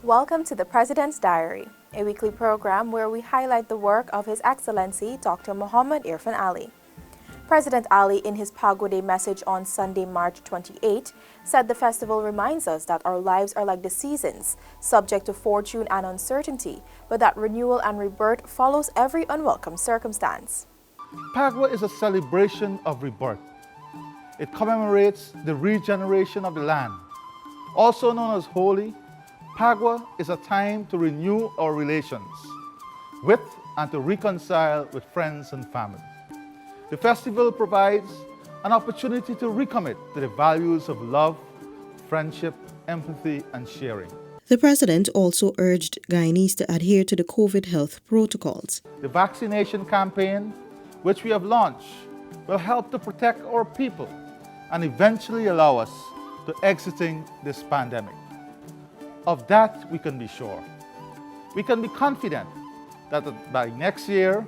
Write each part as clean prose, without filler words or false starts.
Welcome to the President's Diary, a weekly program where we highlight the work of His Excellency Dr. Muhammad Irfan Ali. President Ali, in his Pagode Day message on Sunday, March 28, said the festival reminds us that our lives are like the seasons, subject to fortune and uncertainty, but that renewal and rebirth follows every unwelcome circumstance. Pagode is a celebration of rebirth. It commemorates the regeneration of the land. Also known as Holi, Pagode is a time to renew our relations with and to reconcile with friends and family. The festival provides an opportunity to recommit to the values of love, friendship, empathy, and sharing. The President also urged Guyanese to adhere to the COVID health protocols. The vaccination campaign, which we have launched, will help to protect our people and eventually allow us to exiting this pandemic. Of that, we can be sure. We can be confident that by next year,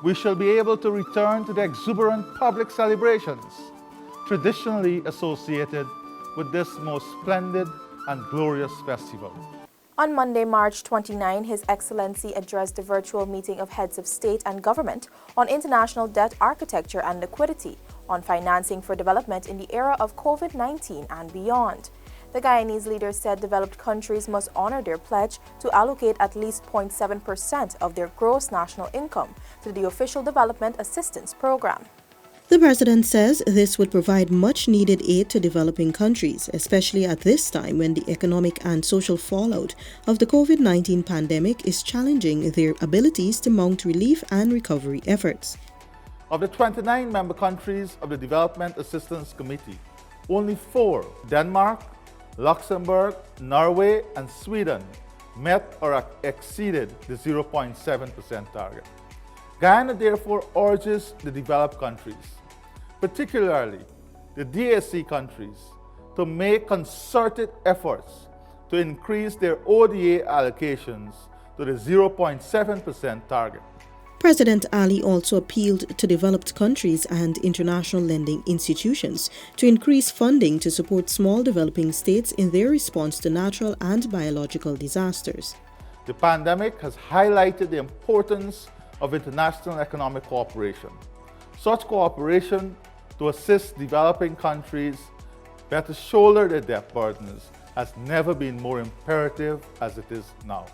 we shall be able to return to the exuberant public celebrations traditionally associated with this most splendid and glorious festival. On Monday, March 29, His Excellency addressed a virtual meeting of heads of state and government on international debt architecture and liquidity, on financing for development in the era of COVID-19 and beyond. The Guyanese leader said developed countries must honor their pledge to allocate at least 0.7% of their gross national income to the official development assistance program. The President says this would provide much-needed aid to developing countries, especially at this time when the economic and social fallout of the COVID-19 pandemic is challenging their abilities to mount relief and recovery efforts. Of the 29 member countries of the Development Assistance Committee, only 4, Denmark, Luxembourg, Norway, and Sweden, met or exceeded the 0.7% target. Guyana therefore urges the developed countries, particularly the DAC countries, to make concerted efforts to increase their ODA allocations to the 0.7% target. President Ali also appealed to developed countries and international lending institutions to increase funding to support small developing states in their response to natural and biological disasters. The pandemic has highlighted the importance of international economic cooperation. Such cooperation to assist developing countries better shoulder their debt burdens has never been more imperative as it is now.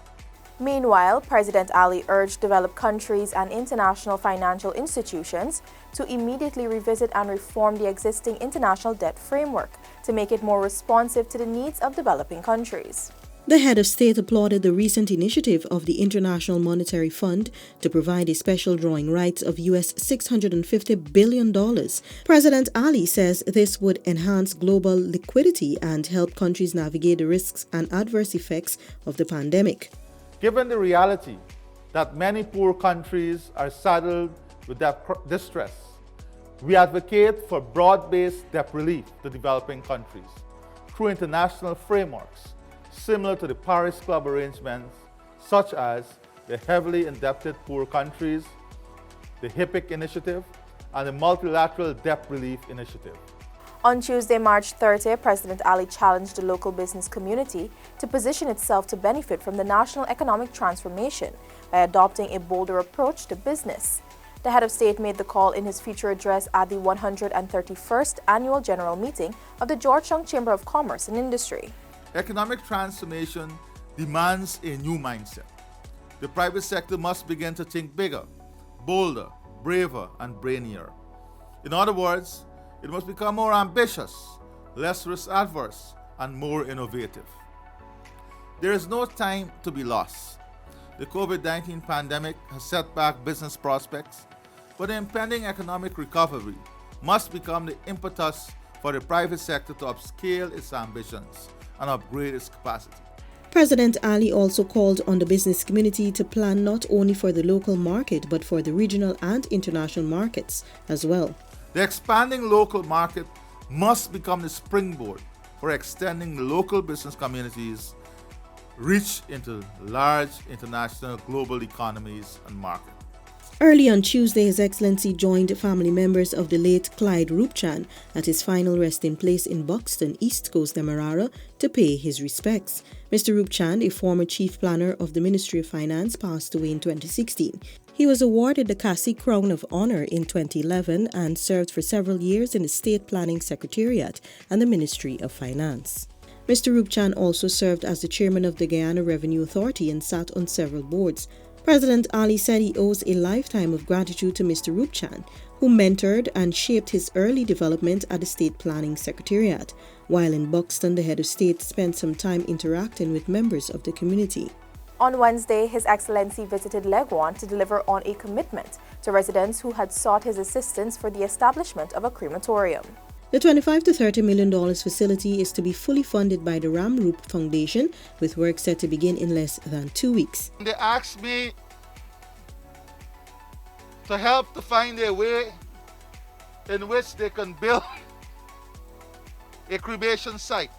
Meanwhile, President Ali urged developed countries and international financial institutions to immediately revisit and reform the existing international debt framework to make it more responsive to the needs of developing countries. The head of state applauded the recent initiative of the International Monetary Fund to provide a special drawing rights of US $650 billion. President Ali says this would enhance global liquidity and help countries navigate the risks and adverse effects of the pandemic. Given the reality that many poor countries are saddled with debt distress, we advocate for broad-based debt relief to developing countries through international frameworks similar to the Paris Club arrangements, such as the Heavily Indebted Poor Countries, the HIPIC Initiative, and the Multilateral Debt Relief Initiative. On Tuesday, March 30, President Ali challenged the local business community to position itself to benefit from the national economic transformation by adopting a bolder approach to business. The head of state made the call in his feature address at the 131st Annual General Meeting of the Georgetown Chamber of Commerce and Industry. Economic transformation demands a new mindset. The private sector must begin to think bigger, bolder, braver, and brainier. In other words, it must become more ambitious, less risk-averse, and more innovative. There is no time to be lost. The COVID-19 pandemic has set back business prospects, but the impending economic recovery must become the impetus for the private sector to upscale its ambitions and upgrade its capacity. President Ali also called on the business community to plan not only for the local market but for the regional and international markets as well. The expanding local market must become the springboard for extending the local business communities' reach into large international global economies and markets. Early on Tuesday, His Excellency joined family members of the late Clyde Rupchan at his final resting place in Buxton, East Coast, Demerara, to pay his respects. Mr. Rupchan, a former chief planner of the Ministry of Finance, passed away in 2016. He was awarded the Cassie Crown of Honor in 2011 and served for several years in the State Planning Secretariat and the Ministry of Finance. Mr. Rupchan also served as the chairman of the Guyana Revenue Authority and sat on several boards. President Ali said he owes a lifetime of gratitude to Mr. Rupchan, who mentored and shaped his early development at the State Planning Secretariat. While in Buxton, the head of state spent some time interacting with members of the community. On Wednesday, His Excellency visited Leguan to deliver on a commitment to residents who had sought his assistance for the establishment of a crematorium. The $25 to $30 million facility is to be fully funded by the Ramroop Foundation, with work set to begin in less than 2 weeks. They asked me to help to find a way in which they can build a cremation site.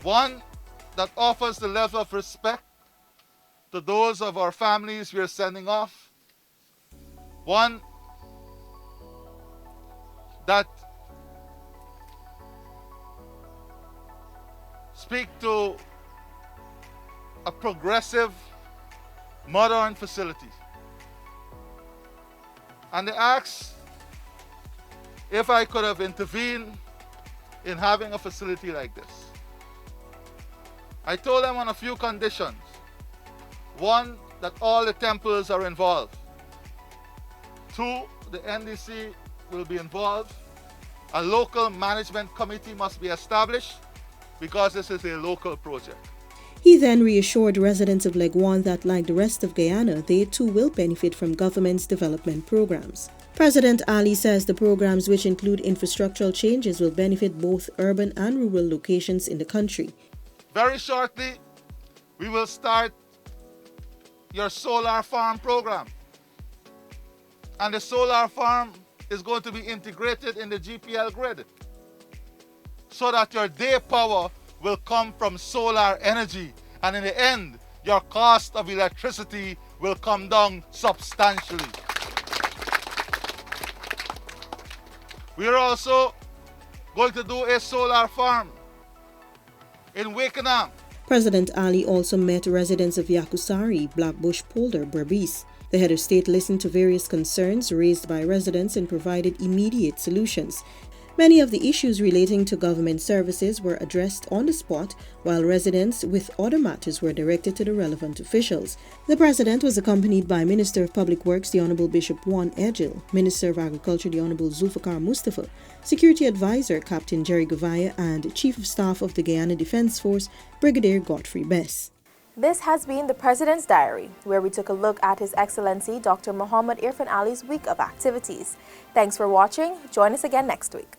One that offers the level of respect to those of our families we are sending off. One that speak to a progressive, modern facility. And they asked if I could have intervened in having a facility like this. I told them on a few conditions. One, that all the temples are involved. Two, the NDC will be involved. A local management committee must be established because this is a local project. He then reassured residents of Leguan that, like the rest of Guyana, they too will benefit from government's development programs. President Ali says the programs, which include infrastructural changes, will benefit both urban and rural locations in the country. Very shortly, we will start your solar farm program. And the solar farm is going to be integrated in the GPL grid so that your day power will come from solar energy, and in the end your cost of electricity will come down substantially. We are also going to do a solar farm in Wakenham. President Ali also met residents of Yakusari, Blackbush Polder, Berbice. The head of state listened to various concerns raised by residents and provided immediate solutions. Many of the issues relating to government services were addressed on the spot, while residents with other matters were directed to the relevant officials. The president was accompanied by Minister of Public Works, the Honorable Bishop Juan Edgil, Minister of Agriculture, the Honorable Zulfikar Mustafa, Security Advisor, Captain Jerry Gavaya, and Chief of Staff of the Guyana Defense Force, Brigadier Godfrey Bess. This has been the President's Diary, where we took a look at His Excellency Dr. Muhammad Irfan Ali's week of activities. Thanks for watching. Join us again next week.